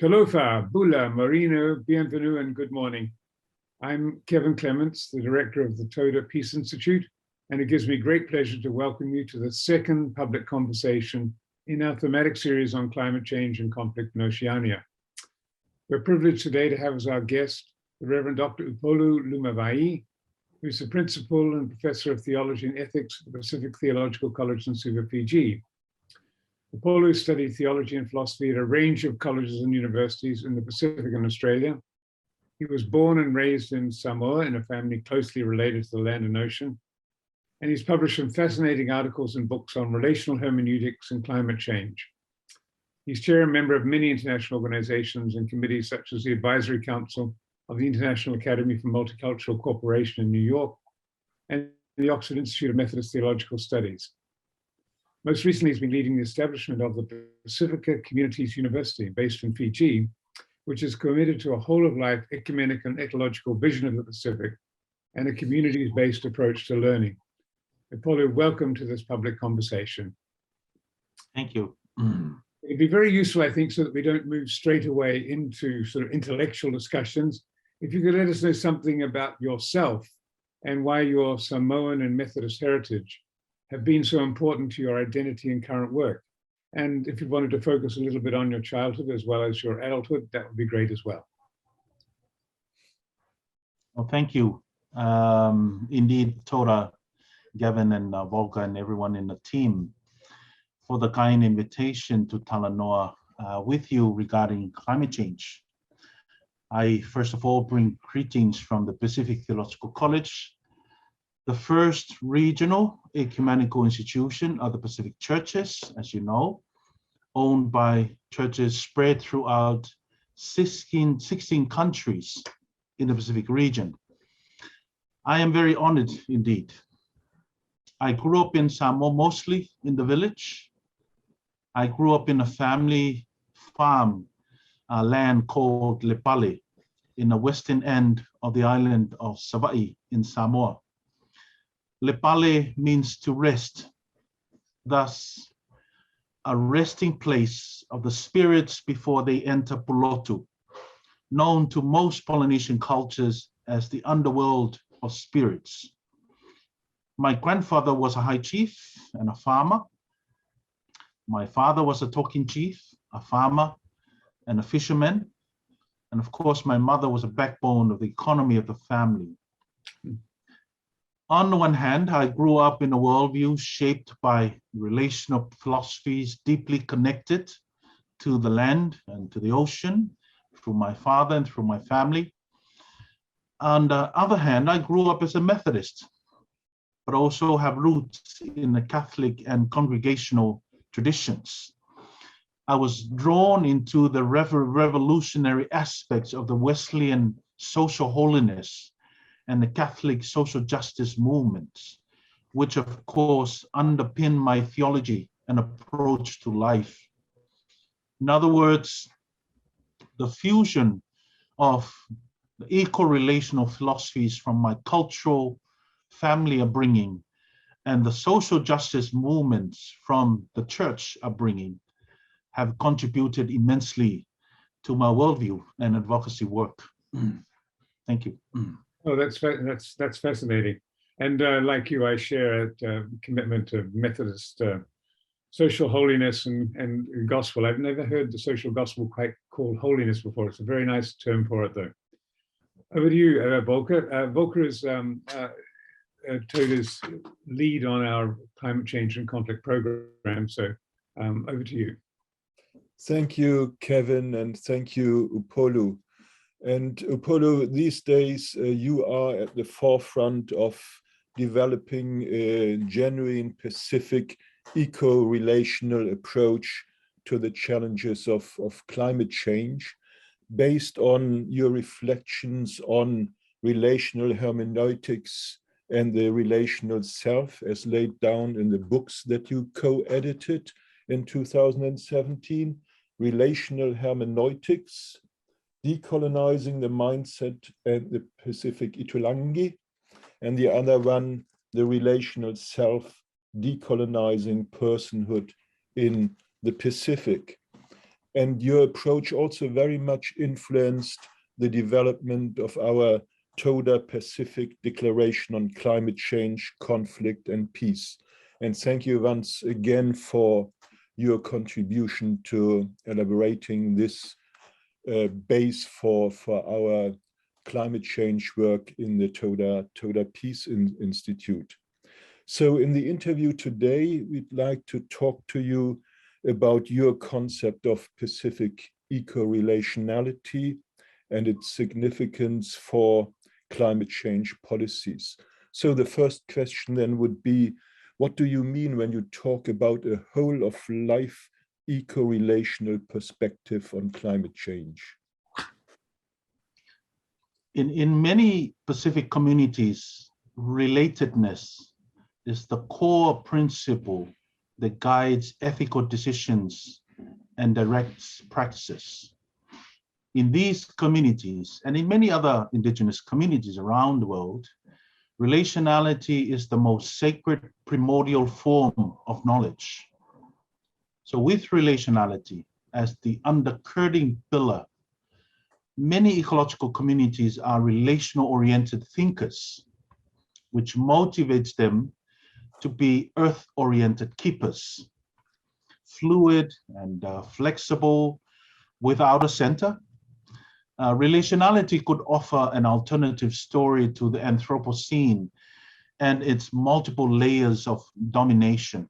Talofa, Bula, Marino, bienvenue, and good morning. I'm Kevin Clements, the director of the Toda Peace Institute, and it gives me great pleasure to welcome you to the second public conversation in our thematic series on climate change and conflict in Oceania. We're privileged today to have as our guest the Reverend Dr. Upolu Luma Vaai, who's the principal and professor of theology and ethics at the Pacific Theological College in Suva, Fiji. Upolu studied theology and philosophy at a range of colleges and universities in the Pacific and Australia. He was born and raised in Samoa in a family closely related to the land and ocean. And he's published some fascinating articles and books on relational hermeneutics and climate change. He's chair and member of many international organizations and committees such as the Advisory Council of the International Academy for Multicultural Cooperation in New York and the Oxford Institute of Methodist Theological Studies. Most recently, he's been leading the establishment of the Pasifika Communities University based in Fiji, which is committed to a whole-of-life ecumenical and ecological vision of the Pacific and a communities-based approach to learning. Upolu, welcome to this public conversation. Thank you. It'd be very useful, I think, so that we don't move straight away into sort of intellectual discussions. If you could let us know something about yourself and why your Samoan and Methodist heritage have been so important to your identity and current work. And if you wanted to focus a little bit on your childhood as well as your adulthood, that would be great as well. Well, thank you. Indeed, Toda, Gavin and Volker and everyone in the team for the kind invitation to Talanoa with you regarding climate change. I first of all bring greetings from the Pacific Theological College, the first regional ecumenical institution of the Pacific churches, as you know, owned by churches spread throughout 16 countries in the Pacific region. I am very honored indeed. I grew up in Samoa, mostly in the village. I grew up in a family farm land called Lepale in the western end of the island of Savaii in Samoa. Lepale means to rest, thus a resting place of the spirits before they enter Pulotu, known to most Polynesian cultures as the underworld of spirits. My grandfather was a high chief and a farmer. My father was a talking chief, a farmer, and a fisherman. And of course, my mother was a backbone of the economy of the family. On the one hand, I grew up in a worldview shaped by relational philosophies deeply connected to the land and to the ocean through my father and through my family. On the other hand, I grew up as a Methodist, but also have roots in the Catholic and congregational traditions. I was drawn into the revolutionary aspects of the Wesleyan social holiness and the Catholic social justice movements, which of course underpin my theology and approach to life. In other words, the fusion of the ecorelational philosophies from my cultural family upbringing and the social justice movements from the church upbringing have contributed immensely to my worldview and advocacy work. Thank you. Oh, that's fascinating. And like you, I share a commitment to Methodist social holiness and gospel. I've never heard the social gospel quite called holiness before. It's a very nice term for it, though. Over to you, Volker. Volker is Toda's lead on our climate change and conflict program. So over to you. Thank you, Kevin, and thank you, Upolu. And Upolu, these days you are at the forefront of developing a genuine Pacific eco-relational approach to the challenges of climate change, based on your reflections on relational hermeneutics and the relational self as laid down in the books that you co-edited in 2017, Relational Hermeneutics, Decolonizing the Mindset and the Pacific Itulangi, and the other one, The Relational Self, Decolonizing Personhood in the Pacific. And your approach also very much influenced the development of our Toda Pacific Declaration on Climate Change, Conflict and Peace. And thank you once again for your contribution to elaborating this base for our climate change work in the Toda Peace Institute. So in the interview today, we'd like to talk to you about your concept of Pacific ecorelationality and its significance for climate change policies. So the first question then would be, what do you mean when you talk about a whole of life ecorelational perspective on climate change? In many Pacific communities, relatedness is the core principle that guides ethical decisions and directs practices. In these communities, and in many other Indigenous communities around the world, relationality is the most sacred primordial form of knowledge. So with relationality as the undergirding pillar, many ecological communities are relational-oriented thinkers, which motivates them to be earth-oriented keepers, fluid and flexible without a center. Relationality could offer an alternative story to the Anthropocene and its multiple layers of domination.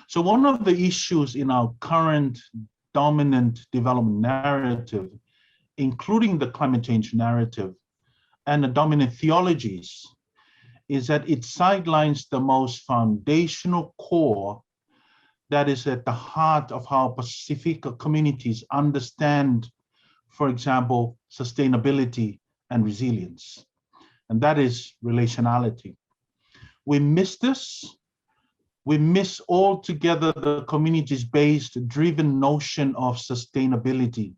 So one of the issues in our current dominant development narrative, including the climate change narrative and the dominant theologies, is that it sidelines the most foundational core that is at the heart of how Pasifika communities understand, for example, sustainability and resilience, and that is relationality. We miss this. We miss altogether the communities-based driven notion of sustainability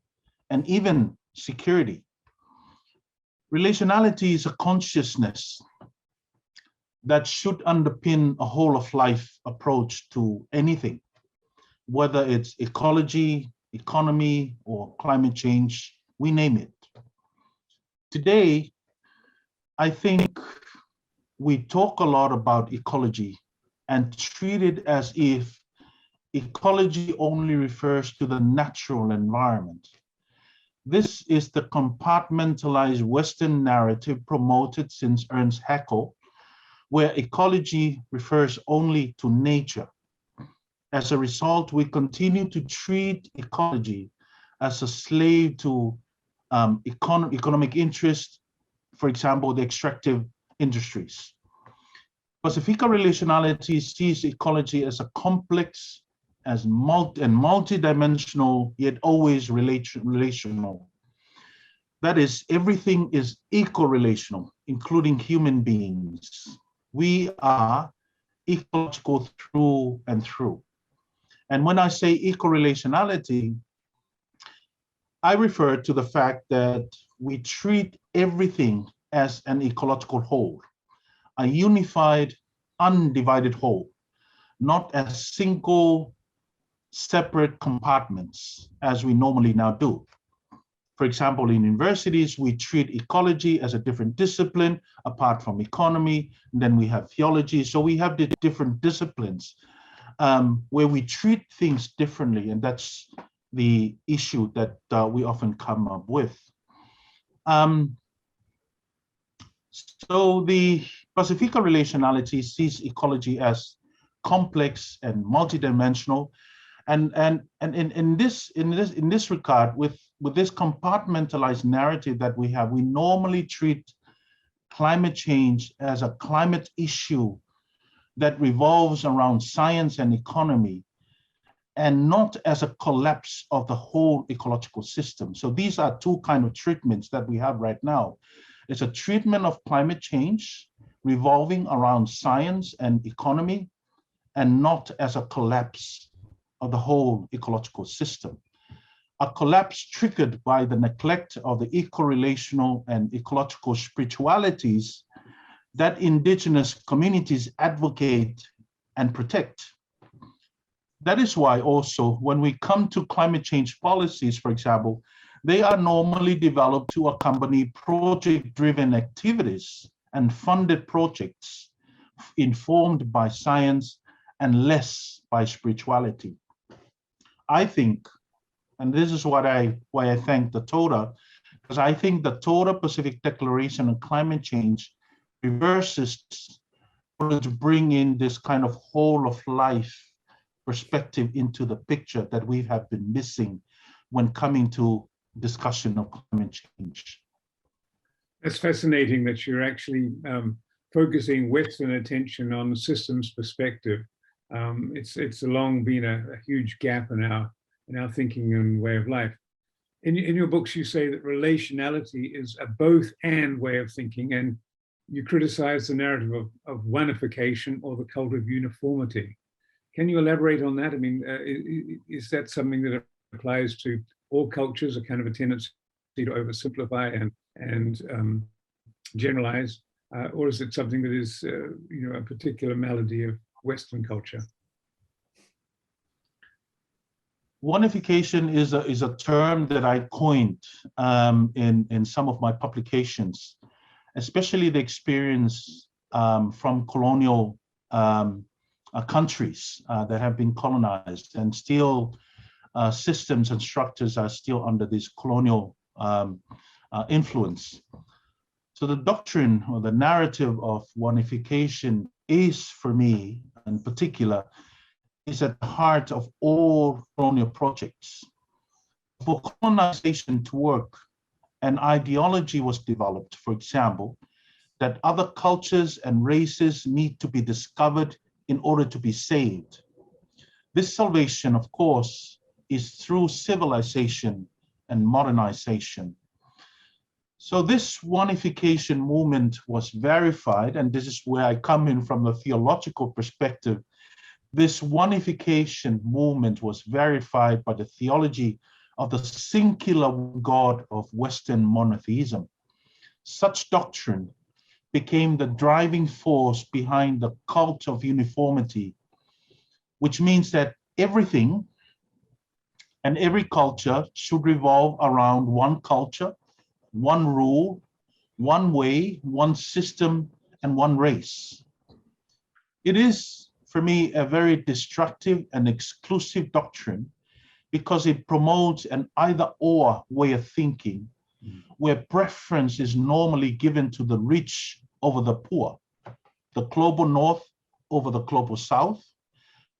and even security. Relationality is a consciousness that should underpin a whole of life approach to anything, whether it's ecology, economy, or climate change, we name it. Today, I think we talk a lot about ecology and treat it as if ecology only refers to the natural environment. This is the compartmentalized Western narrative promoted since Ernst Haeckel, where ecology refers only to nature. As a result, we continue to treat ecology as a slave to economic interest, for example, the extractive industries. Pasifika relationality sees ecology as a complex, as multi-dimensional, yet always relational. That is, everything is ecorelational, including human beings. We are ecological through and through. And when I say ecorelationality, I refer to the fact that we treat everything as an ecological whole, a unified, undivided whole, not as single, separate compartments, as we normally now do. For example, in universities, we treat ecology as a different discipline apart from economy, and then we have theology. So we have the different disciplines where we treat things differently, and that's the issue that we often come up with. So the Pasifika relationality sees ecology as complex and multidimensional, and in this regard, with this compartmentalized narrative that we have, we normally treat climate change as a climate issue that revolves around science and economy, and not as a collapse of the whole ecological system. So these are two kinds of treatments that we have right now. It's a treatment of climate change revolving around science and economy, and not as a collapse of the whole ecological system. A collapse triggered by the neglect of the ecorelational and ecological spiritualities that Indigenous communities advocate and protect. That is why also when we come to climate change policies, for example, they are normally developed to accompany project-driven activities and funded projects informed by science and less by spirituality. I think, and this is why I thank the Toda, because I think the Toda Pacific Declaration on Climate Change reverses to bring in this kind of whole of life perspective into the picture that we have been missing when coming to discussion of climate change. It's fascinating that you're actually focusing Western attention on the systems perspective. It's long been a huge gap in our thinking and way of life. In your books, you say that relationality is a both and way of thinking, and you criticize the narrative of oneification or the cult of uniformity. Can you elaborate on that? I mean, is that something that applies to all cultures, a kind of a tendency to oversimplify and generalize, or is it something that is, a particular malady of Western culture? Oneification is a term that I coined in some of my publications, especially the experience from colonial countries that have been colonized, and still systems and structures are still under this colonial influence. So the doctrine or the narrative of oneification is, for me in particular, is at the heart of all colonial projects. For colonization to work, an ideology was developed, for example, that other cultures and races need to be discovered in order to be saved. This salvation, of course, is through civilization and modernization. So this oneification movement was verified, and this is where I come in from the theological perspective. This oneification movement was verified by the theology of the singular God of Western monotheism. Such doctrine became the driving force behind the cult of uniformity, which means that everything and every culture should revolve around one culture, one rule, one way, one system, and one race. It is, for me, a very destructive and exclusive doctrine because it promotes an either-or way of thinking, where preference is normally given to the rich over the poor, the global north over the global south,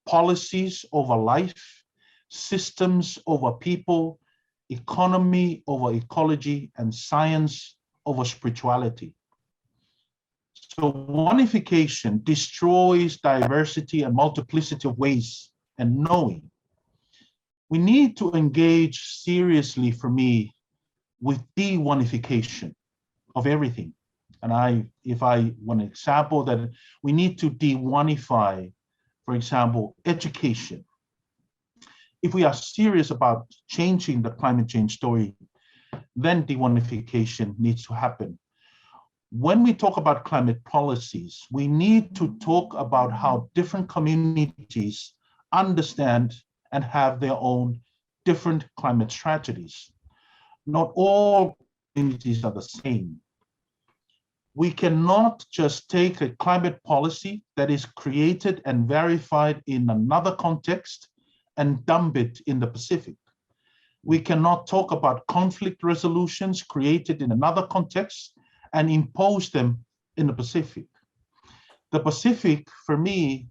policies over life, systems over people, economy over ecology, and science over spirituality. So oneification destroys diversity and multiplicity of ways and knowing. We need to engage seriously, for me, with de-oneification of everything. And if I want an example, that we need to de-oneify, for example, education. If we are serious about changing the climate change story, then de-oneification needs to happen. When we talk about climate policies, we need to talk about how different communities understand and have their own different climate strategies. Not all communities are the same. We cannot just take a climate policy that is created and verified in another context and dump it in the Pacific. We cannot talk about conflict resolutions created in another context and impose them in the Pacific. The Pacific, for me,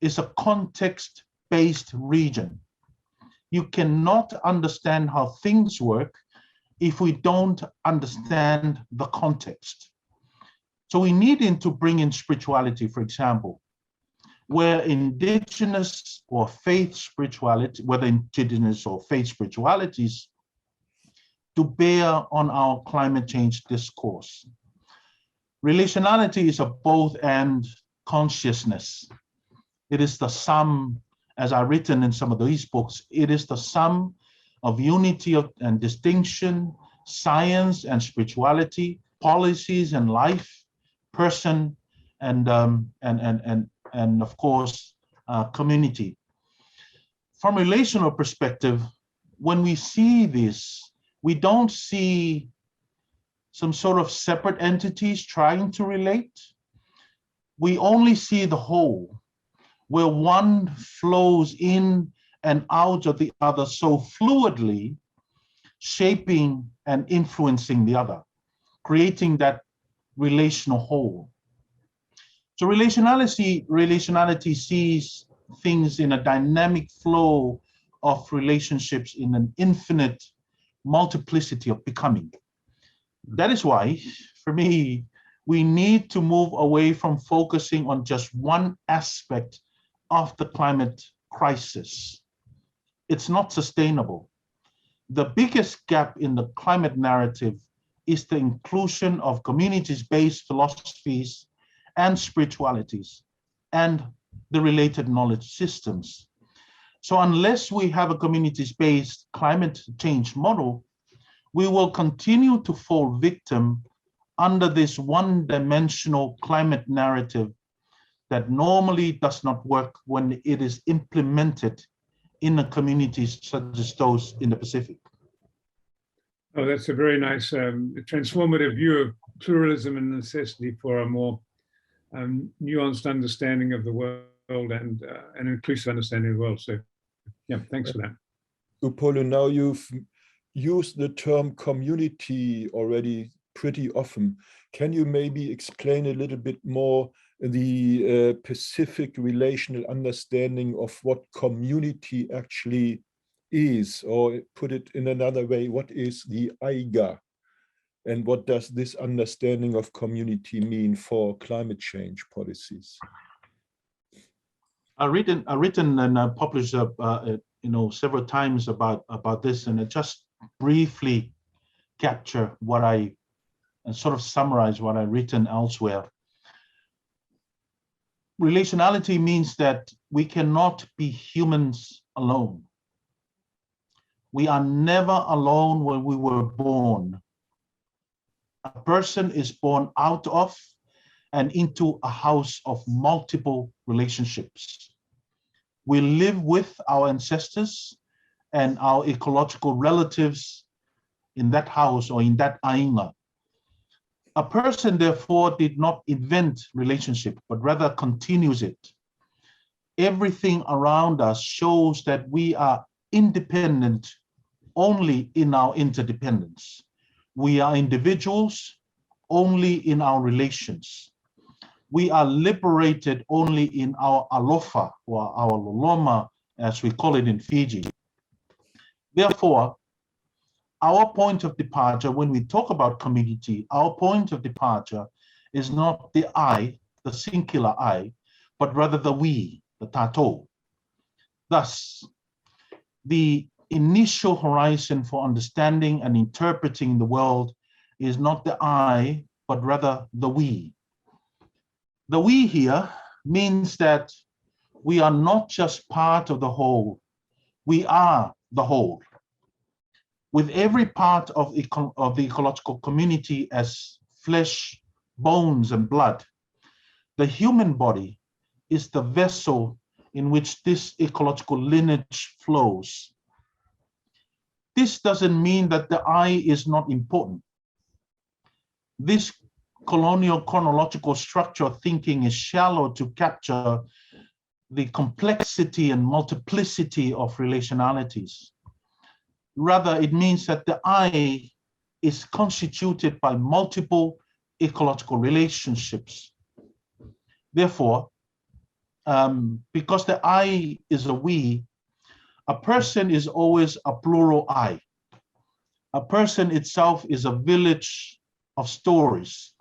is a context-based region. You cannot understand how things work if we don't understand the context. So we need to bring in spirituality, for example, where indigenous or faith spirituality, whether indigenous or faith spiritualities, to bear on our climate change discourse. Relationality is a both and consciousness. It is the sum, as I've written in some of these books, it is the sum of unity and distinction, science and spirituality, policies and life, person and of course community. from a relational perspective, when we see this, we don't see some sort of separate entities trying to relate. We only see the whole, where one flows in and out of the other so fluidly, shaping and influencing the other, creating that relational whole. So relationality sees things in a dynamic flow of relationships in an infinite multiplicity of becoming. That is why, for me, we need to move away from focusing on just one aspect of the climate crisis. It's not sustainable. The biggest gap in the climate narrative is the inclusion of communities-based philosophies and spiritualities and the related knowledge systems. So unless we have a communities-based climate change model, we will continue to fall victim under this one-dimensional climate narrative that normally does not work when it is implemented in the communities such as those in the Pacific. Oh, that's a very nice transformative view of pluralism and necessity for a more nuanced understanding of the world and an inclusive understanding of the world. So, yeah, thanks for that. Upolu, now you've used the term community already pretty often. Can you maybe explain a little bit more the Pacific relational understanding of what community actually is, or put it in another way, what is the aiga? And what does this understanding of community mean for climate change policies? I've written and published several times about this, and I just briefly capture what I sort of summarize what I've written elsewhere. Relationality means that we cannot be humans alone. We are never alone when we were born. A person is born out of and into a house of multiple relationships. We live with our ancestors and our ecological relatives in that house or in that aiga. A person, therefore, did not invent relationship, but rather continues it. Everything around us shows that we are independent only in our interdependence. We are individuals only in our relations. We are liberated only in our alofa, or our loloma, as we call it in Fiji. Therefore, our point of departure, when we talk about community, our point of departure is not the I, the singular I, but rather the we, the tato. Thus, the initial horizon for understanding and interpreting the world is not the I, but rather the we. The we here means that we are not just part of the whole, we are the whole. With every part of the ecological community as flesh, bones, and blood, the human body is the vessel in which this ecological lineage flows. This doesn't mean that the I is not important. This colonial chronological structure of thinking is shallow to capture the complexity and multiplicity of relationalities. Rather, it means that the I is constituted by multiple ecological relationships. Therefore, because the I is a we, a person is always a plural I. A person itself is a village of stories.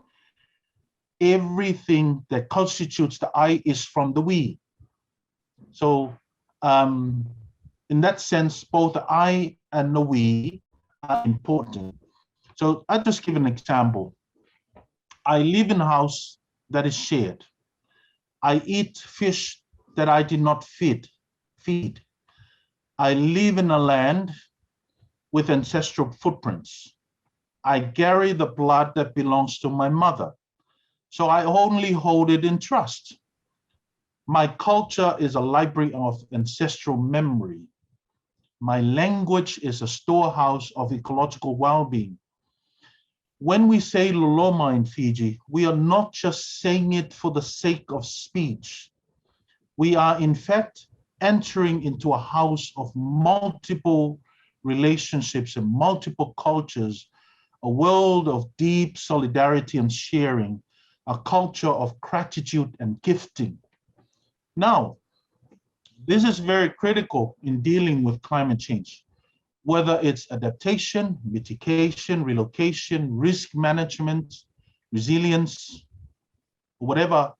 Everything that constitutes the I is from the we. So in that sense, both the I and the we are important. So I'll just give an example. I live in a house that is shared. I eat fish that I did not feed. I live in a land with ancestral footprints. I carry the blood that belongs to my mother, so I only hold it in trust. My culture is a library of ancestral memory. My language is a storehouse of ecological well-being. When we say Loloma in Fiji, we are not just saying it for the sake of speech. We are, in fact, entering into a house of multiple relationships and multiple cultures, a world of deep solidarity and sharing, a culture of gratitude and gifting. Now, this is very critical in dealing with climate change, whether it's adaptation, mitigation, relocation, risk management, resilience, whatever.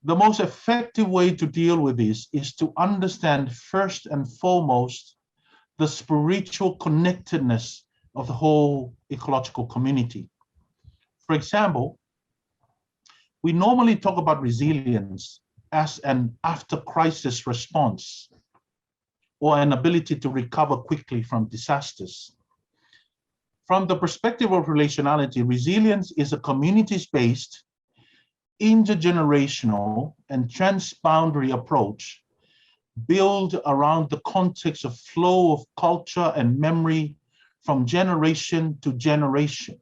The most effective way to deal with this is to understand first and foremost the spiritual connectedness of the whole ecological community. For example, we normally talk about resilience as an after-crisis response or an ability to recover quickly from disasters. From the perspective of relationality, resilience is a communities-based, intergenerational, and transboundary approach built around the context of flow of culture and memory from generation to generation.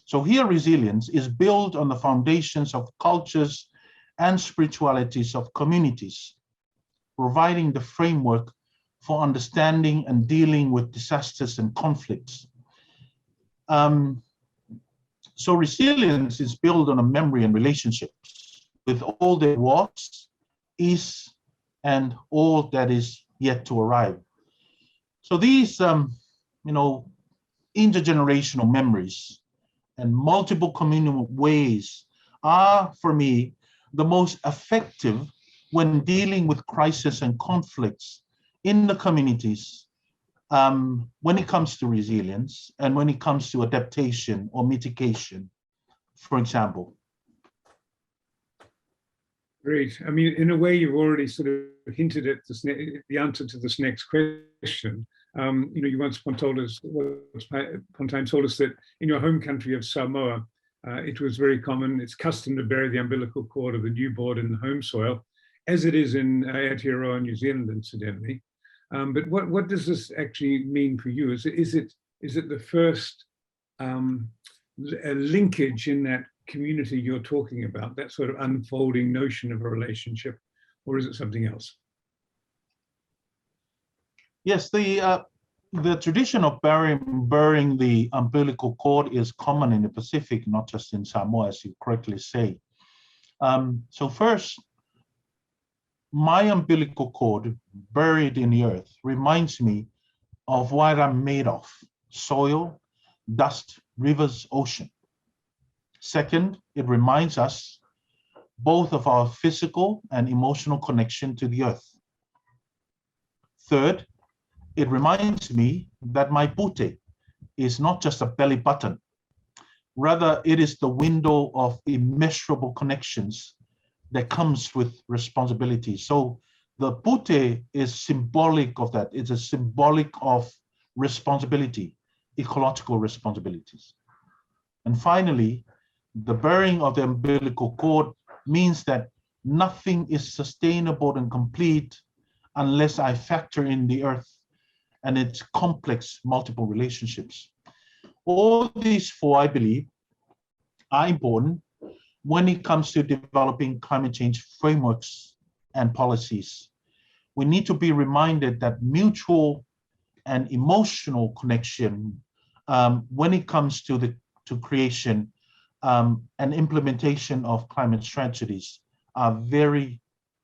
So here, resilience is built on the foundations of cultures and spiritualities of communities, providing the framework for understanding and dealing with disasters and conflicts. So resilience is built on a memory and relationships with all that was, is, and all that is yet to arrive. So these, intergenerational memories and multiple communal ways are, for me, the most effective when dealing with crisis and conflicts in the communities, when it comes to resilience and when it comes to adaptation or mitigation, for example. Great. I mean, in a way, you've already sort of hinted at this, the answer to this next question. You once upon told us that in your home country of Samoa, it was very common, it's custom to bury the umbilical cord of the newborn in the home soil, as it is in Aotearoa, New Zealand, incidentally. But what does this actually mean for you? Is it the first linkage in that community you're talking about, that sort of unfolding notion of a relationship, or is it something else? Yes, the tradition of burying the umbilical cord is common in the Pacific, not just in Samoa, as you correctly say. So first, my umbilical cord buried in the earth reminds me of what I'm made of: soil, dust, rivers, ocean. Second, it reminds us both of our physical and emotional connection to the earth. Third, it reminds me that my pute is not just a belly button. Rather, it is the window of immeasurable connections that comes with responsibility. So the pute is symbolic of that. It's a symbolic of responsibility, ecological responsibilities. And finally, the burying of the umbilical cord means that nothing is sustainable and complete unless I factor in the earth and its complex multiple relationships. All these four, I believe, are important when it comes to developing climate change frameworks and policies. We need to be reminded that mutual and emotional connection when it comes to creation and implementation of climate strategies are very,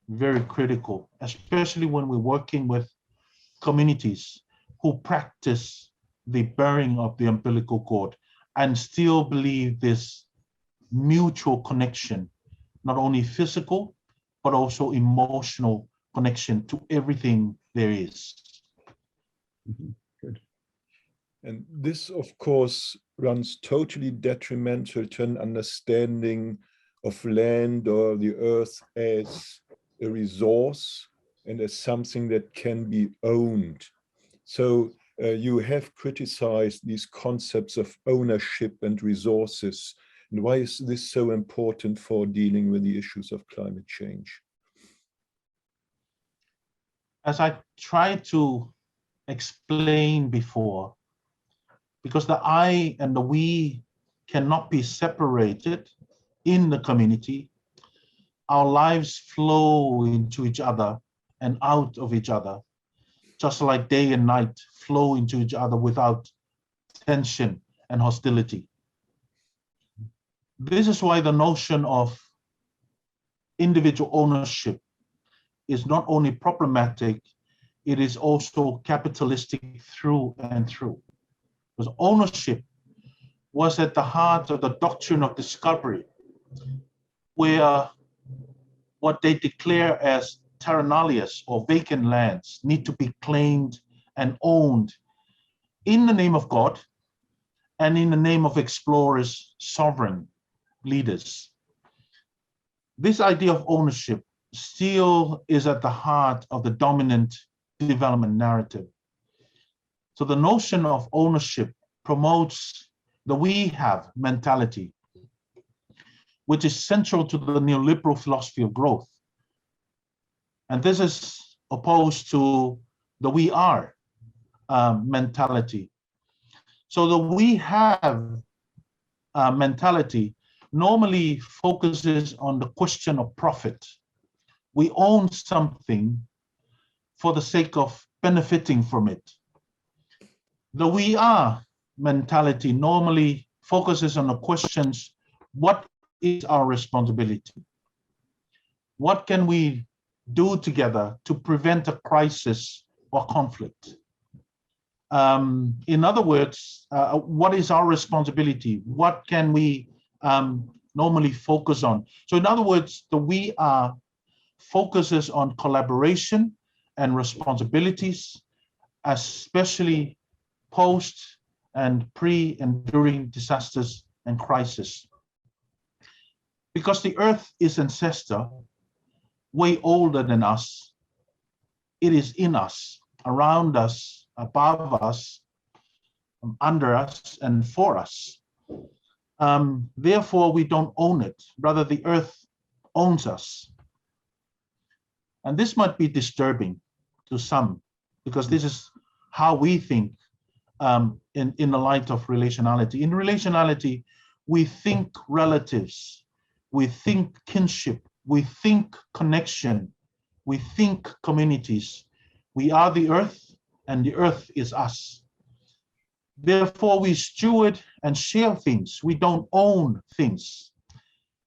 very critical, especially when we're working with communities who practice the burying of the umbilical cord and still believe this mutual connection, not only physical, but also emotional connection to everything there is. Mm-hmm. Good. And this, of course, runs totally detrimental to an understanding of land or the earth as a resource and as something that can be owned. So you have criticized these concepts of ownership and resources. And why is this so important for dealing with the issues of climate change? As I try to explained before, because the I and the we cannot be separated in the community, our lives flow into each other and out of each other, just like day and night flow into each other without tension and hostility. This is why the notion of individual ownership is not only problematic, it is also capitalistic through and through. Because ownership was at the heart of the doctrine of discovery, where what they declare as terra nullius or vacant lands need to be claimed and owned in the name of God and in the name of explorers, sovereign leaders. This idea of ownership still is at the heart of the dominant development narrative. So the notion of ownership promotes the we have mentality, which is central to the neoliberal philosophy of growth. And this is opposed to the we are mentality. So the we have mentality normally focuses on the question of profit. We own something for the sake of benefiting from it. The we are mentality normally focuses on the questions, what is our responsibility? What can we do together to prevent a crisis or conflict? In other words, what is our responsibility? What can we normally focus on? So in other words, the we are focuses on collaboration and responsibilities, especially post and pre and during disasters and crisis. Because the earth is ancestor, way older than us. It is in us, around us, above us, under us, and for us. Therefore, we don't own it. Rather, the earth owns us. And this might be disturbing to some, because this is how we think in the light of relationality. In relationality, we think relatives, we think kinship, we think connection, we think communities. We are the earth, and the earth is us. Therefore, we steward and share things. We don't own things.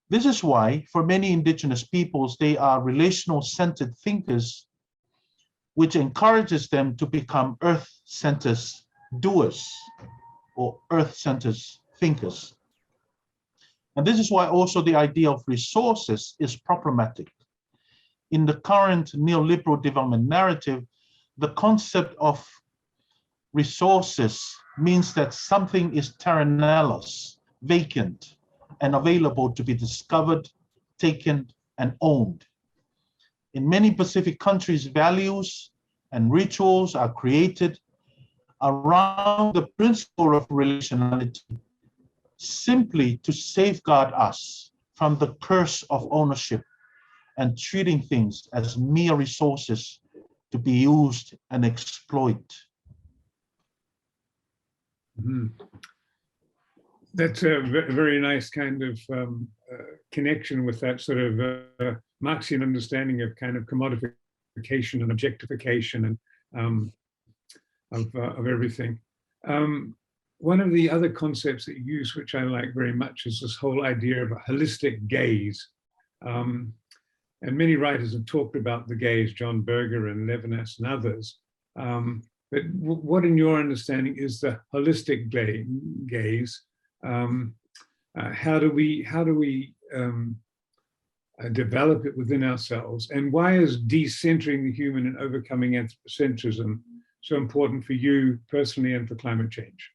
This is why, for many indigenous peoples, they are relational-centered thinkers, which encourages them to become earth-centered doers or earth-centered thinkers. And this is why also the idea of resources is problematic. In the current neoliberal development narrative, the concept of resources means that something is terra nullius, vacant, and available to be discovered, taken, and owned. In many Pacific countries, values and rituals are created around the principle of relationality, simply to safeguard us from the curse of ownership and treating things as mere resources to be used and exploited. Mm-hmm. That's a very nice kind of connection with that sort of Marxian understanding of kind of commodification and objectification and of everything. One of the other concepts that you use, which I like very much, is this whole idea of a holistic gaze. And many writers have talked about the gaze, John Boege and Levinas and others. But what, in your understanding, is the holistic gaze? How do we develop it within ourselves? And why is decentering the human and overcoming anthropocentrism so important for you personally and for climate change?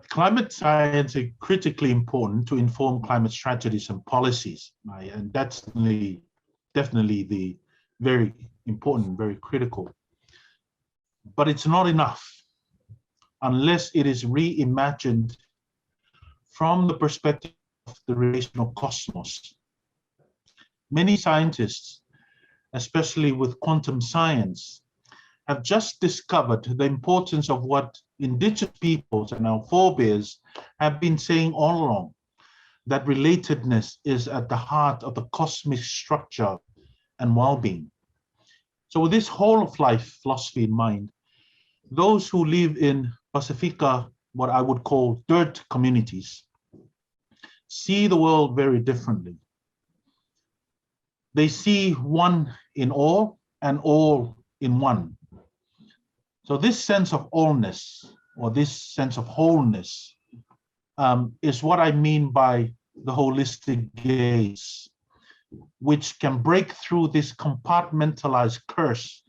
Climate science is critically important to inform climate strategies and policies, right? And that's definitely the very important, very critical. But it's not enough unless it is reimagined from the perspective of the relational cosmos. Many scientists especially with quantum science, have just discovered the importance of what indigenous peoples and our forebears have been saying all along, that relatedness is at the heart of the cosmic structure and well-being. So with this whole of life philosophy in mind, those who live in Pasifika, what I would call dirt communities, see the world very differently. They see one in all and all in one. So this sense of allness, or this sense of wholeness, is what I mean by the holistic gaze, which can break through this compartmentalized curse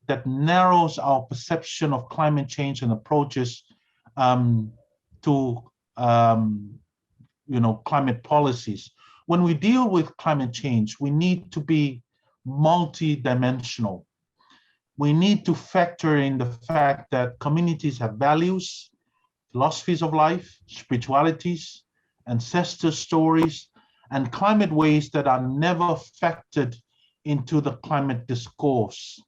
that narrows our perception of climate change and approaches to climate policies. When we deal with climate change, we need to be multi-dimensional. We need to factor in the fact that communities have values, philosophies of life, spiritualities, ancestor stories, and climate ways that are never factored into the climate discourse.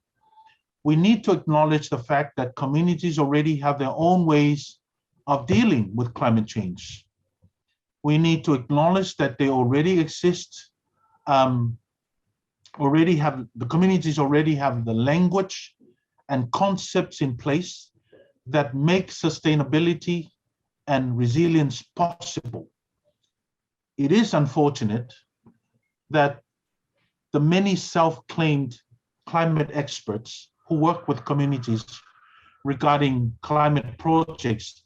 We need to acknowledge the fact that communities already have their own ways of dealing with climate change. We need to acknowledge that they already exist, the communities already have the language and concepts in place that make sustainability and resilience possible. It is unfortunate that the many self-claimed climate experts who work with communities regarding climate projects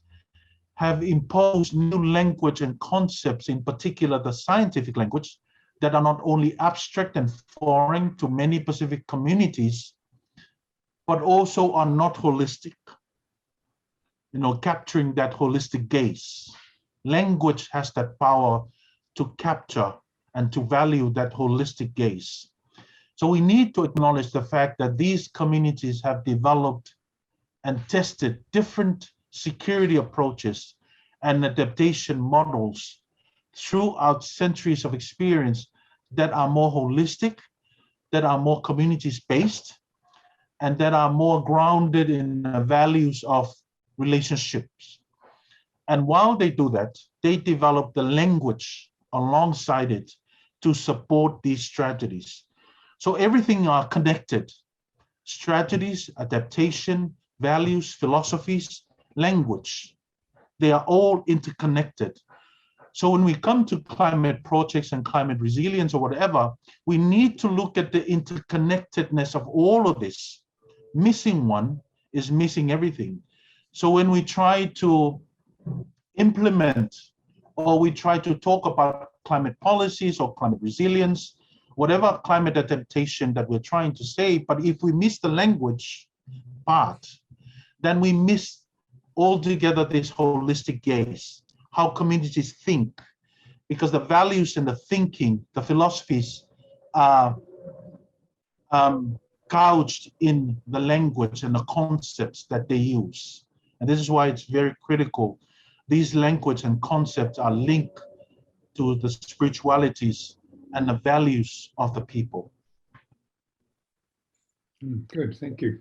have imposed new language and concepts, in particular the scientific language, that are not only abstract and foreign to many Pacific communities, but also are not holistic, capturing that holistic gaze. Language has that power to capture and to value that holistic gaze. So we need to acknowledge the fact that these communities have developed and tested different security approaches and adaptation models throughout centuries of experience that are more holistic, that are more communities-based, and that are more grounded in the values of relationships. And while they do that, they develop the language alongside it to support these strategies. So everything are connected: strategies, adaptation, values, philosophies, language. They are all interconnected. So when we come to climate projects and climate resilience or whatever, we need to look at the interconnectedness of all of this. Missing one is missing everything. So when we try to implement, or we try to talk about climate policies or climate resilience, whatever climate adaptation that we're trying to say, but if we miss the language part, then we miss altogether this holistic gaze, how communities think, because the values and the thinking, the philosophies are couched in the language and the concepts that they use. And this is why it's very critical. These language and concepts are linked to the spiritualities and the values of the people. Good, thank you.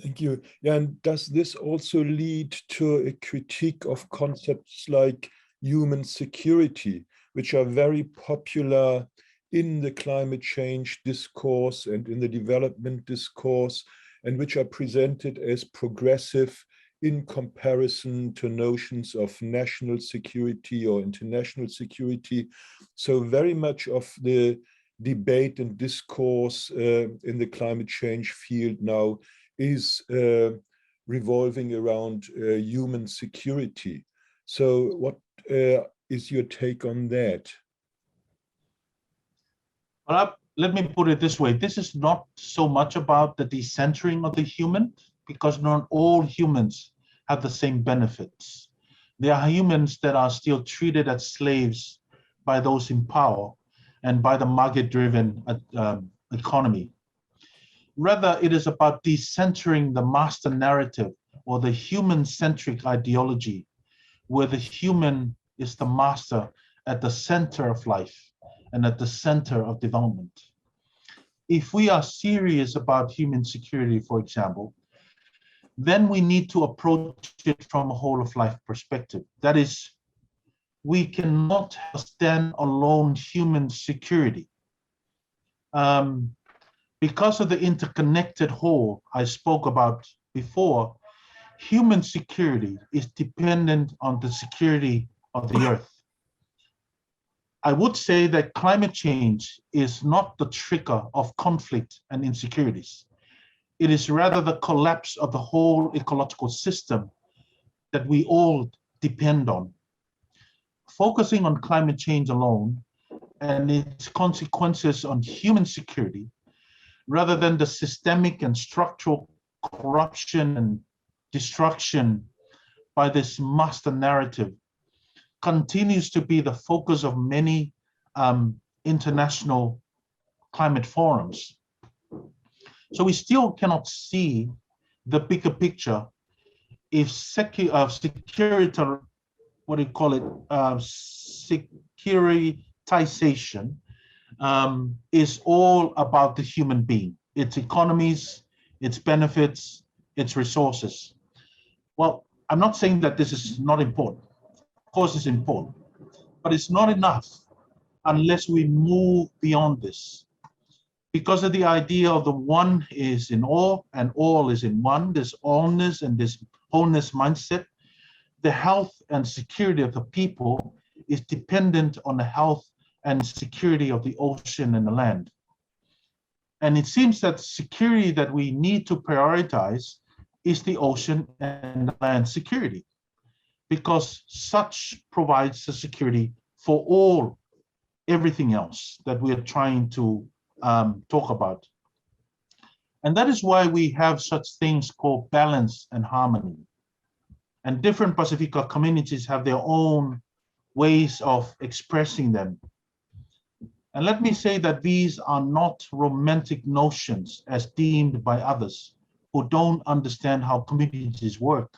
Thank you. Yeah, and does this also lead to a critique of concepts like human security, which are very popular in the climate change discourse and in the development discourse, and which are presented as progressive in comparison to notions of national security or international security? So very much of the debate and discourse in the climate change field now is revolving around human security. So what is your take on that? Well, let me put it this way. This is not so much about the decentring of the human, because not all humans have the same benefits. There are humans that are still treated as slaves by those in power and by the market-driven economy. Rather, it is about decentering the master narrative or the human-centric ideology, where the human is the master at the center of life and at the center of development. if we are serious about human security, for example, then we need to approach it from a whole of life perspective. That is, we cannot stand alone human security. Because of the interconnected whole I spoke about before, human security is dependent on the security of the earth. I would say that climate change is not the trigger of conflict and insecurities. It is rather the collapse of the whole ecological system that we all depend on. Focusing on climate change alone and its consequences on human security, rather than the systemic and structural corruption and destruction by this master narrative, continues to be the focus of many international climate forums. So we still cannot see the bigger picture if securitization is all about the human being, its economies, its benefits, its resources. Well, I'm not saying that this is not important. Of course it's important, but it's not enough unless we move beyond this. Because of the idea of the one is in all and all is in one, this allness and this wholeness mindset, the health and security of the people is dependent on the health and security of the ocean and the land. And it seems that security that we need to prioritize is the ocean and the land security, because such provides the security for all, everything else that we are trying to talk about. And that is why we have such things called balance and harmony. And different Pasifika communities have their own ways of expressing them. And let me say that these are not romantic notions as deemed by others who don't understand how communities work.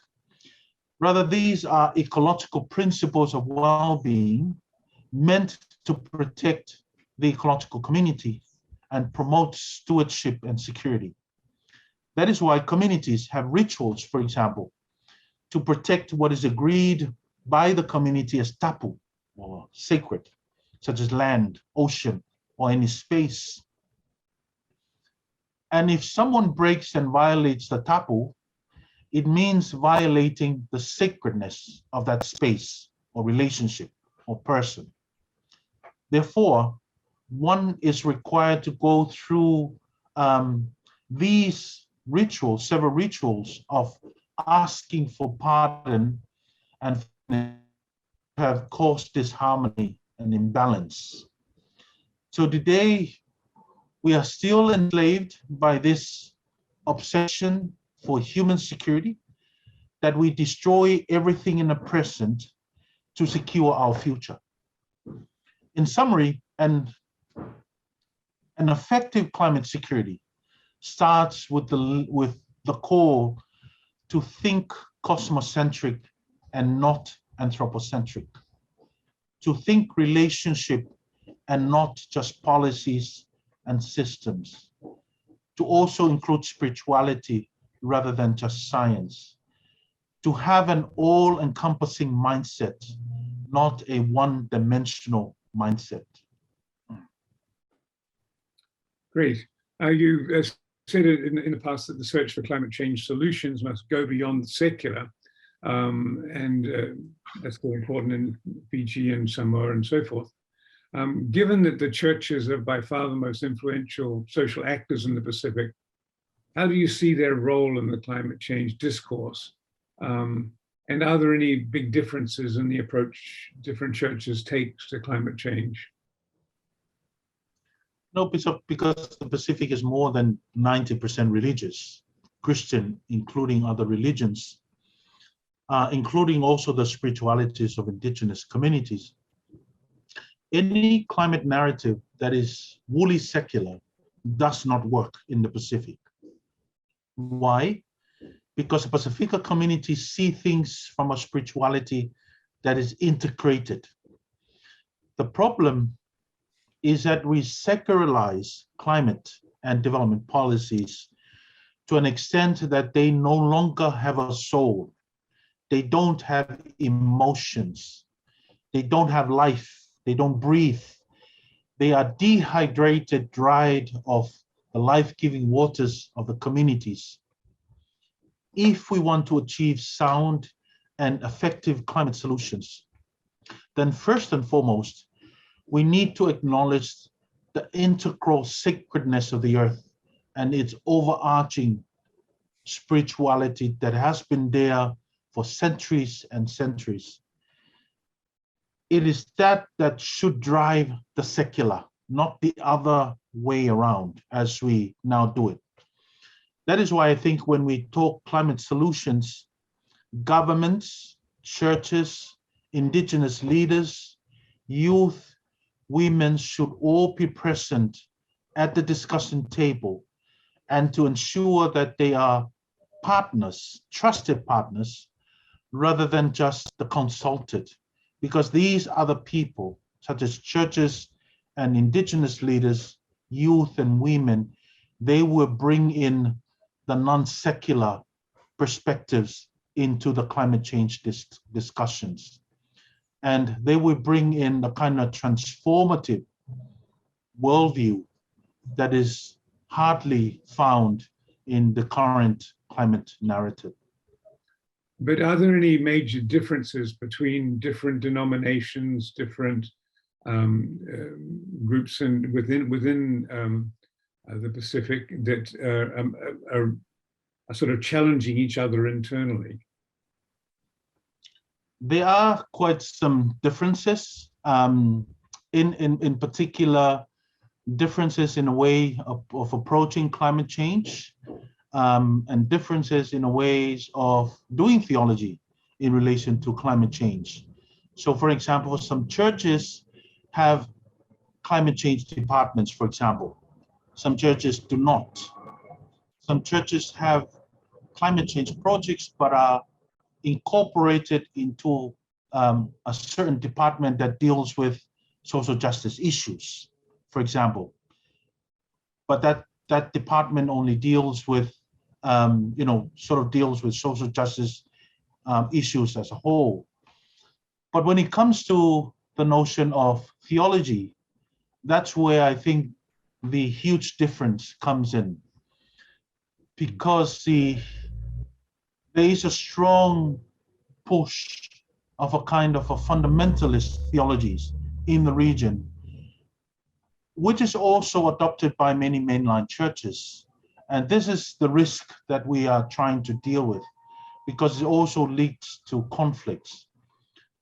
Rather, these are ecological principles of well-being meant to protect the ecological community and promote stewardship and security. That is why communities have rituals, for example, to protect what is agreed by the community as tapu, or sacred, such as land, ocean, or any space. And if someone breaks and violates the tapu, it means violating the sacredness of that space or relationship or person. Therefore, one is required to go through these rituals, several rituals of asking for pardon and have caused disharmony and imbalance. So today, we are still enslaved by this obsession for human security, that we destroy everything in the present to secure our future. In summary, an effective climate security starts with the call to think cosmocentric and not anthropocentric, to think relationship and not just policies and systems, to also include spirituality rather than just science, to have an all-encompassing mindset, not a one-dimensional mindset. Great. You said in the past that the search for climate change solutions must go beyond the secular, and that's very important in Fiji and Samoa and so forth. Given that the churches are by far the most influential social actors in the Pacific, how do you see their role in the climate change discourse? And are there any big differences in the approach different churches take to climate change? No, because the Pacific is more than 90% religious, Christian, including other religions, including also the spiritualities of indigenous communities. Any climate narrative that is wholly secular does not work in the Pacific. Why? Because the Pasifika communities see things from a spirituality that is integrated. The problem is that we secularize climate and development policies to an extent that they no longer have a soul. They don't have emotions. They don't have life. They don't breathe. They are dehydrated, dried of the life-giving waters of the communities. If we want to achieve sound and effective climate solutions, then first and foremost, we need to acknowledge the integral sacredness of the earth and its overarching spirituality that has been there for centuries and centuries. It is that should drive the secular, not the other way around as we now do it. That is why I think when we talk climate solutions, governments, churches, Indigenous leaders, youth, women should all be present at the discussion table and to ensure that they are partners, trusted partners, rather than just the consulted. Because these other people, such as churches and Indigenous leaders, youth and women, they will bring in the non-secular perspectives into the climate change discussions. And they will bring in the kind of transformative worldview that is hardly found in the current climate narrative. But are there any major differences between different denominations, different groups and within the Pacific that are sort of challenging each other internally? There are quite some differences, in particular, differences in a way of approaching climate change, and differences in ways of doing theology in relation to climate change. So for example, some churches have climate change departments, for example. Some churches do not. Some churches have climate change projects, but are incorporated into a certain department that deals with social justice issues, for example. But that department only deals with, sort of deals with social justice issues as a whole. But when it comes to the notion of theology, that's where I think the huge difference comes in, because there is a strong push of a kind of a fundamentalist theologies in the region, which is also adopted by many mainline churches. And this is the risk that we are trying to deal with, because it also leads to conflicts.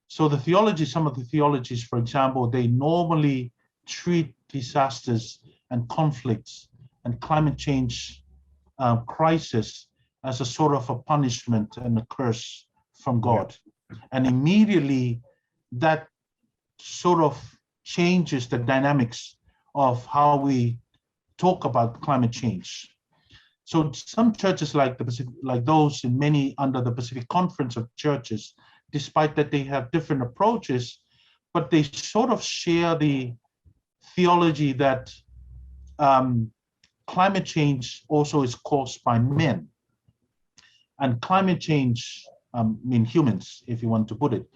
So the theology, some of the theologies, for example, they normally treat disasters and conflicts and climate change crisis as a sort of a punishment and a curse from God. Yeah. And immediately that sort of changes the dynamics of how we talk about climate change. So some churches like the Pacific, like those in many under the Pacific Conference of Churches, despite that they have different approaches, but they sort of share the theology that climate change also is caused by men. And climate change, humans, if you want to put it.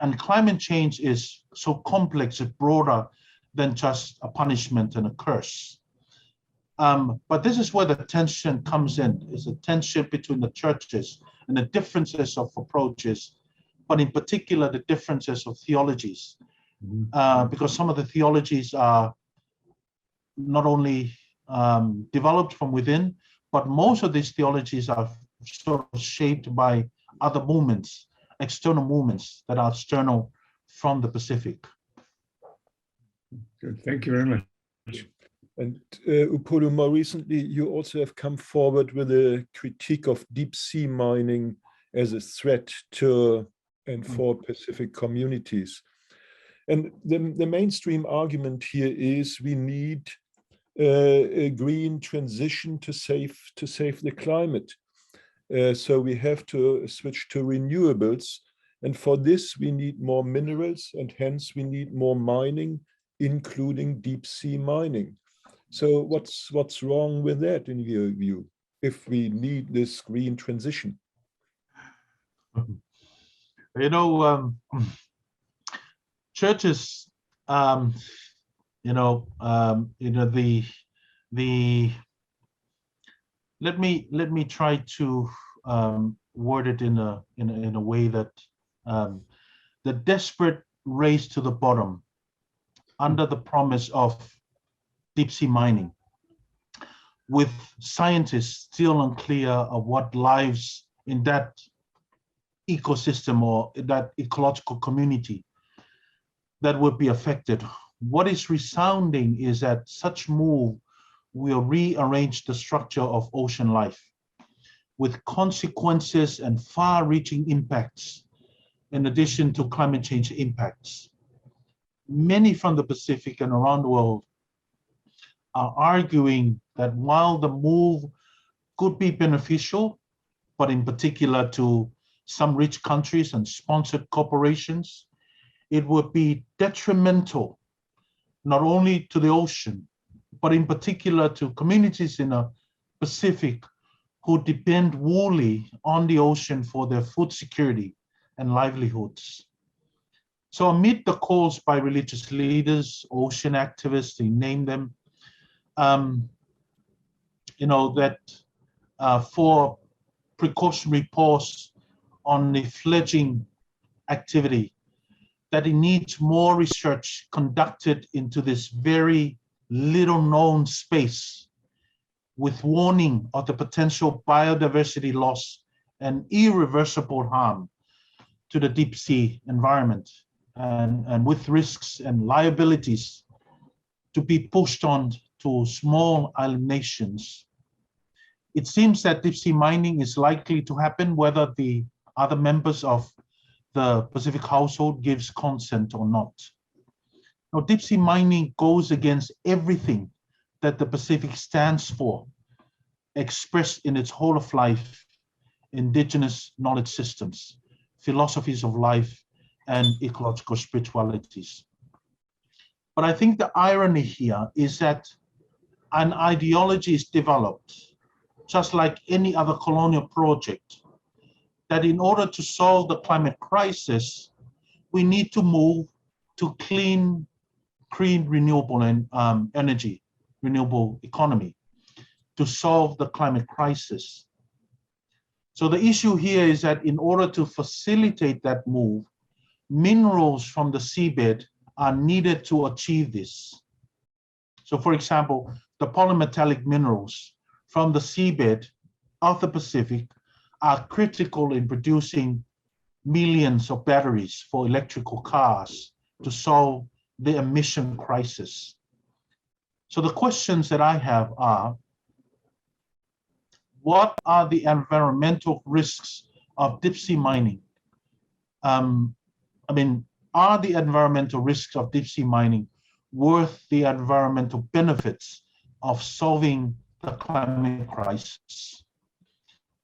And climate change is so complex, it's broader than just a punishment and a curse. But this is where the tension comes in. It's a tension between the churches and the differences of approaches, but in particular, the differences of theologies. Because some of the theologies are not only developed from within, but most of these theologies are sort of shaped by other movements, external movements that are external from the Pacific. Good, thank you very much. And Upolu, more recently, you also have come forward with a critique of deep sea mining as a threat to and for Pacific communities. And the mainstream argument here is we need a green transition to save the climate. So we have to switch to renewables. And for this, we need more minerals, and hence we need more mining, including deep sea mining. So what's wrong with that in your view, if we need this green transition? You know, churches, let me try to word it in a way that the desperate race to the bottom under the promise of deep sea mining, with scientists still unclear of what lives in that ecosystem or that ecological community that would be affected. What is resounding is that such move will rearrange the structure of ocean life with consequences and far-reaching impacts in addition to climate change impacts. Many from the Pacific and around the world are arguing that while the move could be beneficial, but in particular to some rich countries and sponsored corporations, it would be detrimental not only to the ocean, but in particular to communities in the Pacific who depend wholly on the ocean for their food security and livelihoods. So amid the calls by religious leaders, ocean activists, they name them, for precautionary pause on the fledgling activity, that it needs more research conducted into this very little known space, with warning of the potential biodiversity loss and irreversible harm to the deep sea environment, and with risks and liabilities to be pushed on to small island nations. It seems that deep sea mining is likely to happen whether the other members of the Pacific household gives consent or not. Now, deep sea mining goes against everything that the Pacific stands for, expressed in its whole of life, indigenous knowledge systems, philosophies of life, and ecological spiritualities. But I think the irony here is that an ideology is developed, just like any other colonial project, that in order to solve the climate crisis, we need to move to clean renewable energy, renewable economy, to solve the climate crisis. So the issue here is that in order to facilitate that move, minerals from the seabed are needed to achieve this. So for example, the polymetallic minerals from the seabed of the Pacific are critical in producing millions of batteries for electrical cars to solve the emission crisis. So the questions that I have are, what are the environmental risks of deep sea mining? Are the environmental risks of deep sea mining worth the environmental benefits of solving the climate crisis?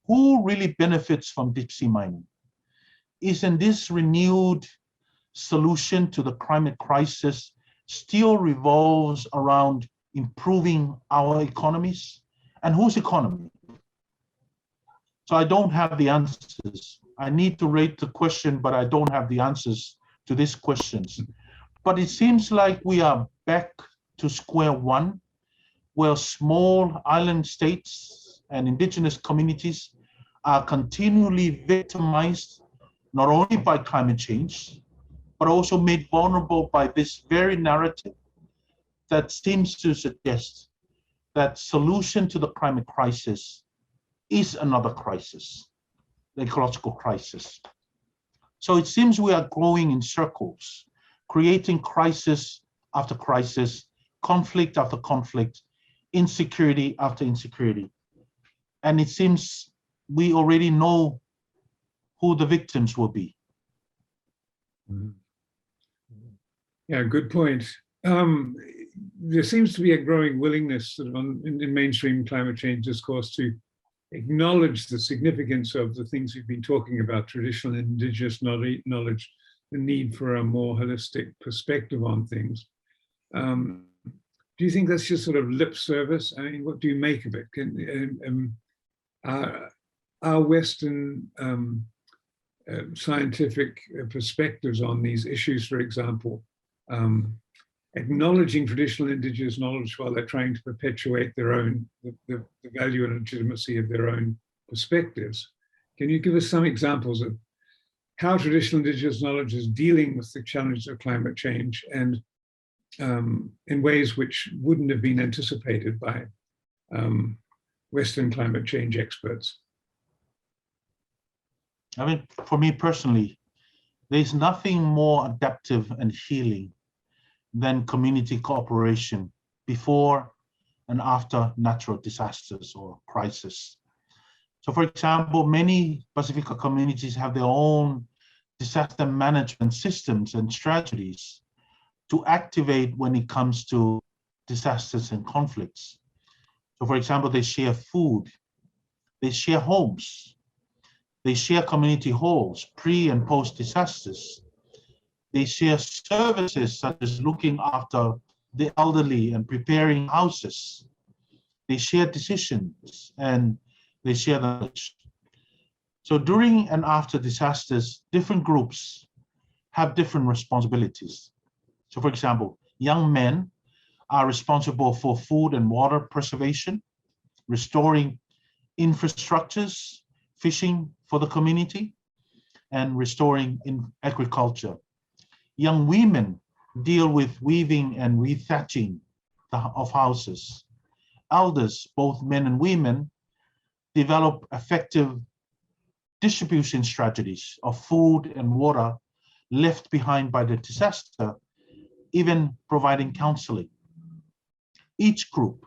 Who really benefits from deep sea mining? Isn't this renewed solution to the climate crisis still revolves around improving our economies? And whose economy? So I don't have the answers. I need to rate the question, but I don't have the answers to these questions. But it seems like we are back to square one, where small island states and indigenous communities are continually victimized, not only by climate change, but also made vulnerable by this very narrative that seems to suggest that solution to the climate crisis is another crisis, the ecological crisis. So it seems we are growing in circles, creating crisis after crisis, conflict after conflict, insecurity after insecurity. And it seems we already know who the victims will be. Yeah, good point. There seems to be a growing willingness sort of in mainstream climate change discourse to acknowledge the significance of the things we've been talking about, traditional indigenous knowledge, the need for a more holistic perspective on things. do you think that's just sort of lip service? I mean, what do you make of it? Our Western scientific perspectives on these issues, for example, acknowledging traditional indigenous knowledge while they're trying to perpetuate their own, the value and legitimacy of their own perspectives. Can you give us some examples of how traditional indigenous knowledge is dealing with the challenges of climate change, and in ways which wouldn't have been anticipated by Western climate change experts? I mean, for me personally, there's nothing more adaptive and healing than community cooperation before and after natural disasters or crisis. So for example, many Pasifika communities have their own disaster management systems and strategies to activate when it comes to disasters and conflicts. So for example, they share food, they share homes, they share community halls pre and post disasters. They share services such as looking after the elderly and preparing houses. They share decisions and they share knowledge. So during and after disasters, different groups have different responsibilities. So for example, young men are responsible for food and water preservation, restoring infrastructures, fishing for the community, and restoring in agriculture. Young women deal with weaving and rethatching of houses. Elders, both men and women, develop effective distribution strategies of food and water left behind by the disaster, even providing counseling. Each group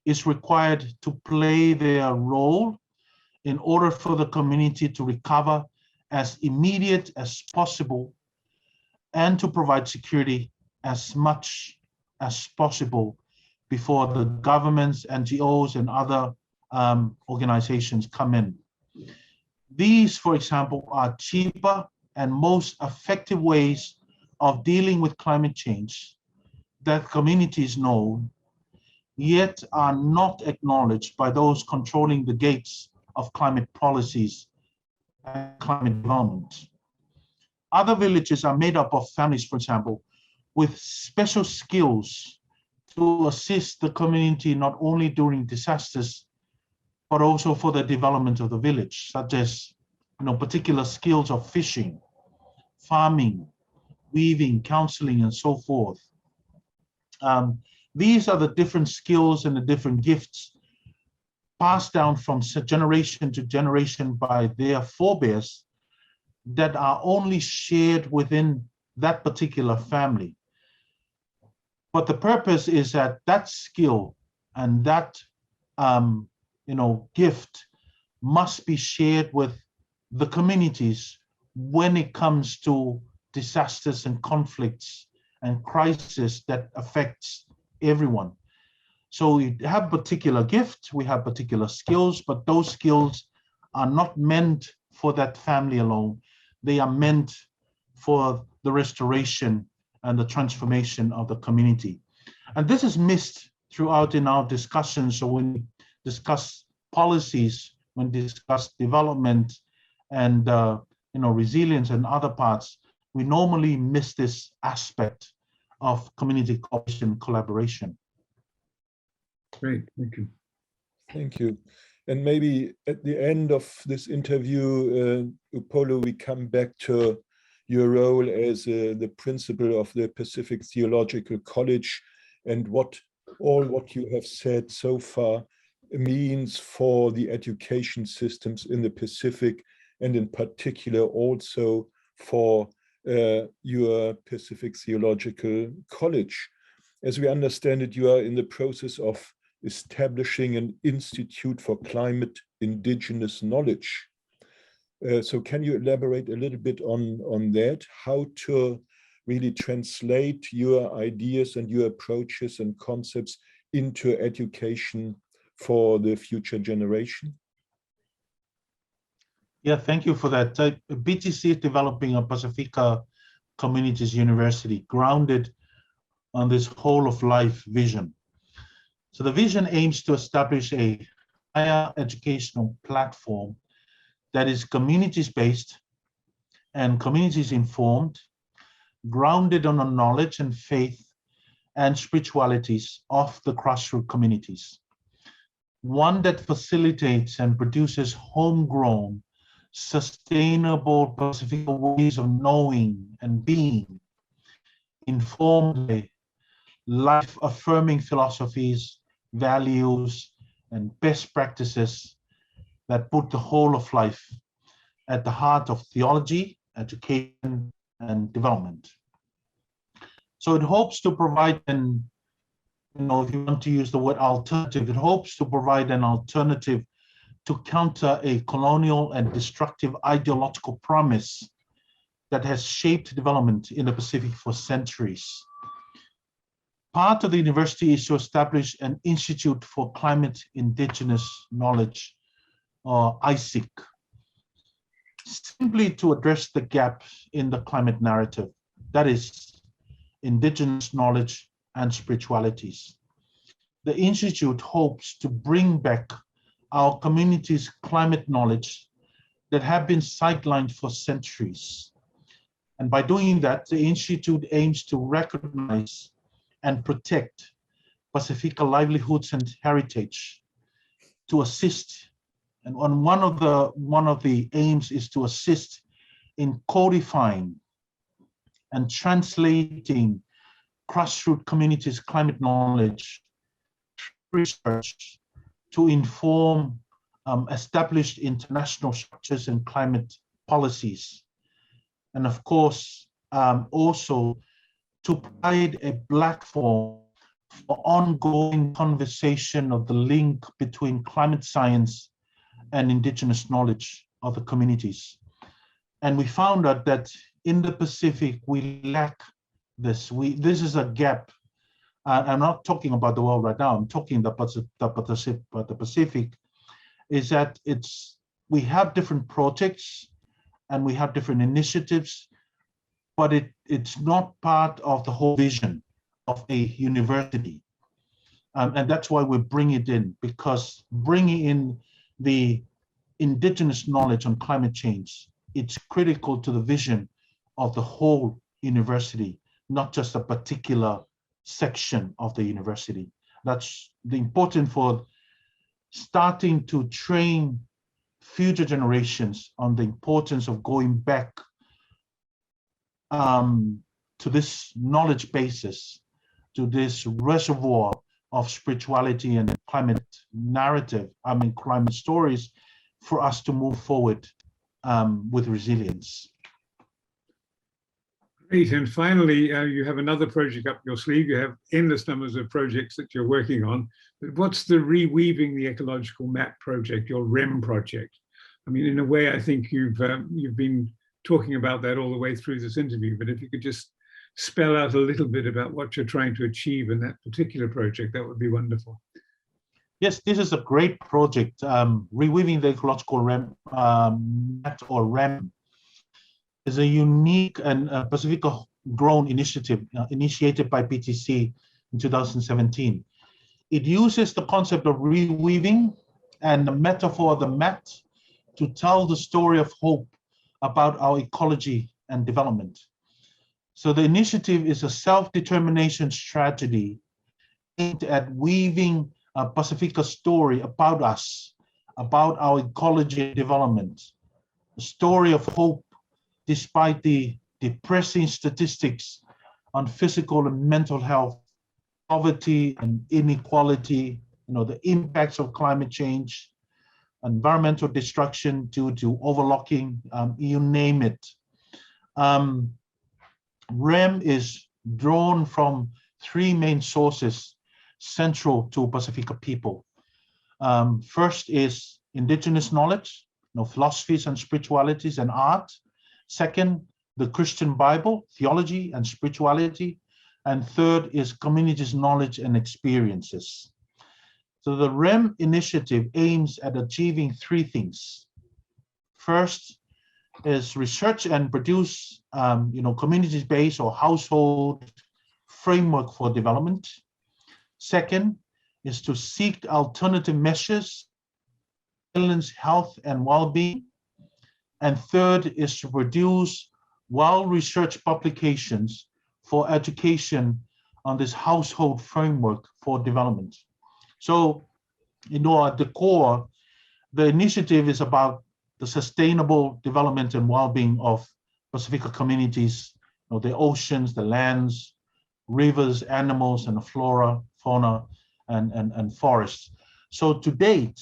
is required to play their role in order for the community to recover as immediate as possible and to provide security as much as possible before the governments, NGOs, and other organizations come in. These, for example, are cheaper and most effective ways of dealing with climate change that communities know, yet are not acknowledged by those controlling the gates of climate policies and climate development. Other villages are made up of families, for example, with special skills to assist the community not only during disasters, but also for the development of the village, such as particular skills of fishing, farming, weaving, counseling, and so forth. These are the different skills and the different gifts passed down from generation to generation by their forebears that are only shared within that particular family. But the purpose is that that skill and that gift must be shared with the communities when it comes to disasters and conflicts and crises that affects everyone. So we have particular gifts, we have particular skills, but those skills are not meant for that family alone. They are meant for the restoration and the transformation of the community. And this is missed throughout in our discussions. So when we discuss policies, when we discuss development and resilience and other parts, we normally miss this aspect of community cooperation and collaboration. Great, thank you. Thank you. And maybe at the end of this interview, Upolu, we come back to your role as the principal of the Pacific Theological College and what you have said so far means for the education systems in the Pacific, and in particular also for your Pacific Theological College. As we understand it, you are in the process of establishing an Institute for Climate Indigenous Knowledge. So can you elaborate a little bit on that, how to really translate your ideas and your approaches and concepts into education for the future generation? Yeah, thank you for that. BTC is developing a Pasifika Communities University grounded on this whole of life vision. So the vision aims to establish a higher educational platform that is communities-based and communities-informed, grounded on the knowledge and faith and spiritualities of the grassroots communities. One that facilitates and produces homegrown, sustainable Pasifika ways of knowing and being, informed by life-affirming philosophies, values, and best practices that put the whole of life at the heart of theology, education, and development. So it hopes to provide an, if you want to use the word alternative, it hopes to provide an alternative to counter a colonial and destructive ideological promise that has shaped development in the Pacific for centuries. Part of the university is to establish an Institute for Climate Indigenous Knowledge, or ICIC, simply to address the gap in the climate narrative, that is, indigenous knowledge and spiritualities. The Institute hopes to bring back our community's climate knowledge that have been sidelined for centuries. And by doing that, the Institute aims to recognize and protect Pasifika livelihoods and heritage, to assist, and one of the aims is to assist in codifying and translating grassroots communities' climate knowledge, research, to inform established international structures and climate policies. And of course, also to provide a platform for ongoing conversation of the link between climate science and indigenous knowledge of the communities. And we found out that in the Pacific, we lack this. This is a gap. I'm not talking about the world right now. I'm talking the Pacific, is that we have different projects and we have different initiatives, but it's not part of the whole vision of a university. And that's why we bring it in, because bringing in the indigenous knowledge on climate change, it's critical to the vision of the whole university, not just a particular section of the university. That's the important for starting to train future generations on the importance of going back to this knowledge basis, to this reservoir of spirituality and climate narrative, climate stories, for us to move forward with resilience. Great, and finally, you have another project up your sleeve. You have endless numbers of projects that you're working on. But what's the Reweaving the Ecological Mat project, your REM project? I mean, in a way, I think you've been talking about that all the way through this interview, but if you could just spell out a little bit about what you're trying to achieve in that particular project, that would be wonderful. Yes, this is a great project. Reweaving the Ecological Mat, or REM, is a unique and Pasifika grown initiative initiated by PTC in 2017. It uses the concept of reweaving and the metaphor of the mat to tell the story of hope about our ecology and development. So the initiative is a self-determination strategy aimed at weaving a Pasifika story about us, about our ecology and development, a story of hope despite the depressing statistics on physical and mental health, poverty and inequality, the impacts of climate change, environmental destruction due to overlocking, you name it. REM is drawn from three main sources central to Pasifika people. First is indigenous knowledge, philosophies and spiritualities and art. Second, the Christian Bible, theology and spirituality. And third is communities' knowledge and experiences. So the REM initiative aims at achieving three things. First is research and produce, communities-based or household framework for development. Second is to seek alternative measures, balance health and well-being. And third is to produce well-researched publications for education on this household framework for development. So, at the core, the initiative is about the sustainable development and well-being of Pasifika communities, the oceans, the lands, rivers, animals, and the flora, fauna, and forests. So to date,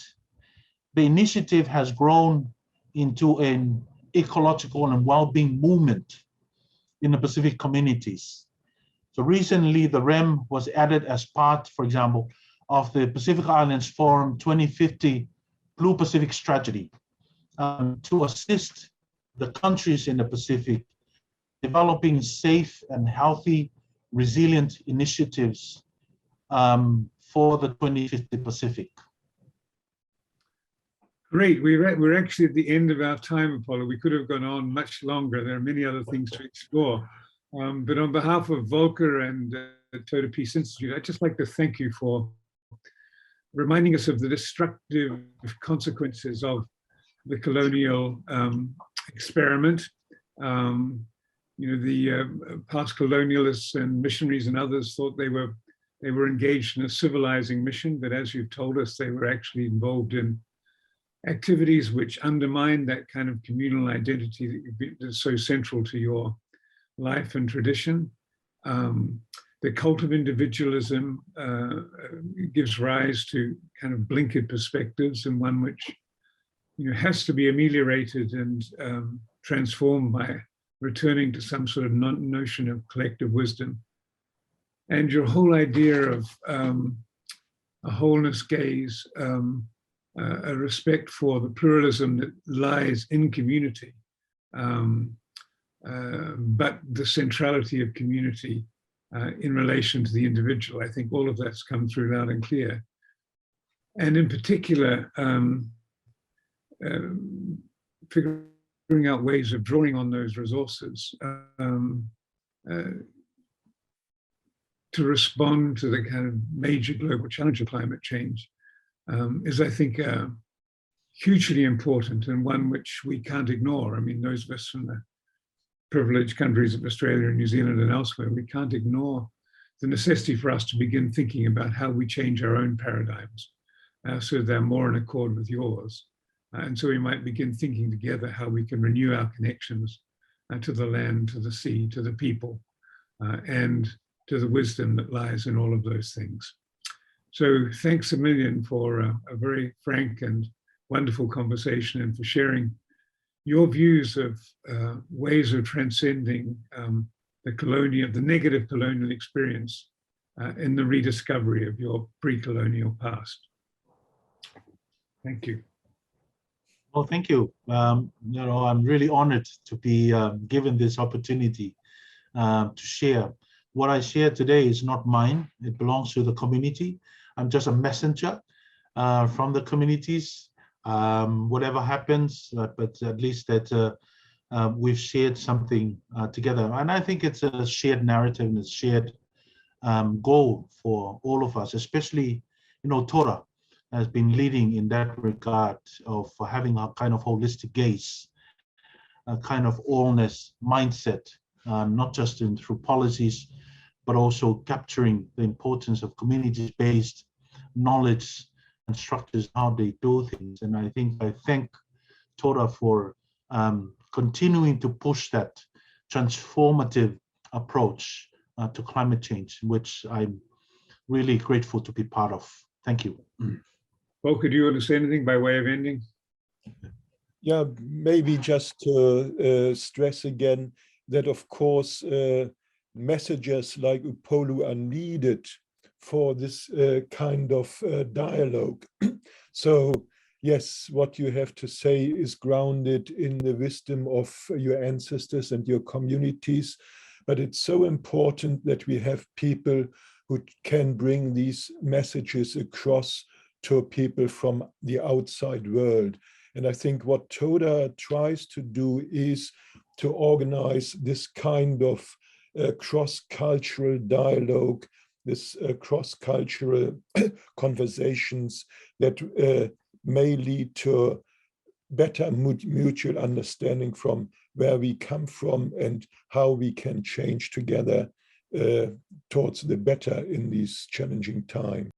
the initiative has grown into an ecological and well-being movement in the Pacific communities. So recently, the REM was added as part, for example, of the Pacific Islands Forum 2050 Blue Pacific Strategy to assist the countries in the Pacific developing safe and healthy, resilient initiatives for the 2050 Pacific. Great. We're actually at the end of our time, Upolu. We could have gone on much longer. There are many other things to explore. But on behalf of Volker and the Toda Peace Institute, I'd just like to thank you for reminding us of the destructive consequences of the colonial experiment. The past colonialists and missionaries and others thought they were engaged in a civilizing mission, but as you've told us, they were actually involved in activities which undermine that kind of communal identity that's so central to your life and tradition. The cult of individualism gives rise to kind of blinkered perspectives, and one which has to be ameliorated and transformed by returning to some sort of notion of collective wisdom. And your whole idea of a wholeness gaze, a respect for the pluralism that lies in community, but the centrality of community in relation to the individual. I think all of that's come through loud and clear. And in particular, figuring out ways of drawing on those resources to respond to the kind of major global challenge of climate change is, I think, hugely important, and one which we can't ignore. I mean, those of us from the privileged countries of Australia and New Zealand and elsewhere, we can't ignore the necessity for us to begin thinking about how we change our own paradigms so they're more in accord with yours. And so we might begin thinking together how we can renew our connections to the land, to the sea, to the people, and to the wisdom that lies in all of those things. So thanks a million for a very frank and wonderful conversation, and for sharing your views of ways of transcending the negative colonial experience in the rediscovery of your pre-colonial past. Thank you. Well, thank you. I'm really honored to be given this opportunity to share. What I share today is not mine. It belongs to the community. I'm just a messenger from the communities. Whatever happens, but at least that we've shared something together. And I think it's a shared narrative and a shared goal for all of us, especially, Toda has been leading in that regard of having a kind of holistic gaze, a kind of allness mindset, not just through policies, but also capturing the importance of community-based knowledge and structures, how they do things. And I thank Toda for continuing to push that transformative approach to climate change, which I'm really grateful to be part of. Thank you. Volker, do you want to say anything by way of ending? Yeah, maybe just to stress again that, of course, messages like Upolu are needed for this kind of dialogue. So yes, what you have to say is grounded in the wisdom of your ancestors and your communities, but it's so important that we have people who can bring these messages across to people from the outside world. And I think what Toda tries to do is to organize this kind of cross-cultural dialogue this cross-cultural conversations that may lead to better mutual understanding from where we come from and how we can change together towards the better in these challenging times.